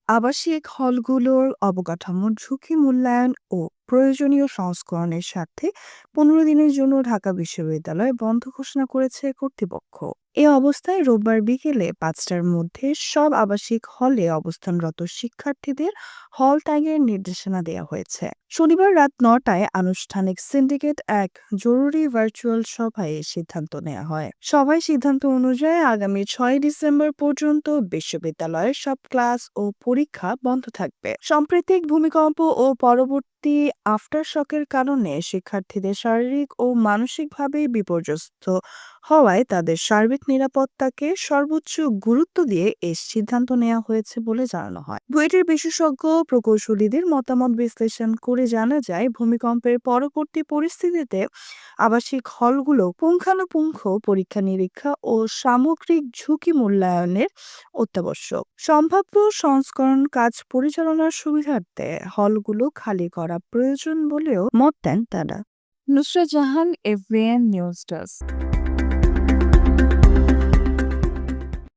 আবাসিক হলগুলোর অবকাঠামোর ঝুঁকি মূল্যায়ন ও প্রয়োজনীয় সংস্করণের স্বার্থে 15 দিনের জন্য ঢাকা বিশ্ববিদ্যালয় বন্ধ ঘোষণা করেছে কর্তৃপক্ষ। এ অবস্থায় রোববার বিকেলে 5টার মধ্যে সব আবাসিক হলে অবস্থানরত শিক্ষার্থীদের হল ত্যাগের নির্দেশনা দেওয়া হয়েছে। শনিবার রাত 9টায় আনুষ্ঠানিক সিন্ডিকেট এক জরুরি ভার্চুয়াল সভায় এ সিদ্ধান্ত নেওয়া হয়। সভায় সিদ্ধান্ত অনুযায়ী আগামী 6 ডিসেম্বর পর্যন্ত বিশ্ববিদ্যালয়ের সব ক্লাস ও পরীক্ষা বন্ধ থাকবে। সাম্প্রতিক ভূমিকম্প ও পরবর্তী আফটারশকের কারণে শিক্ষার্থীদের শারীরিক ও মানসিকভাবে বিপর্যস্ত হওয়ায় তাদের সার্বিক নিরাপত্তাকে সর্বোচ্চ গুরুত্ব দিয়ে এই সিদ্ধান্ত নেওয়া হয়েছে বলে জানানো হয়। বুয়েটের বিশেষজ্ঞ প্রকৌশলীদের মতামত বিশ্লেষণ করে জানা যায়, ভূমিকম্পের পরবর্তী পরিস্থিতিতে আবাসিক হলগুলো পুঙ্খানুপুঙ্খ পরীক্ষা নিরীক্ষা ও সামগ্রিক ঝুঁকি মূল্যায়নের অত্যাবশ্যক। সম্ভাব্য সংস্করণ কাজ পরিচালনার সুবিধার্থে হলগুলো খালি করা প্রয়োজন বলেও মত দেন তারা। Nusrat Jahan, এফবিএন news desk.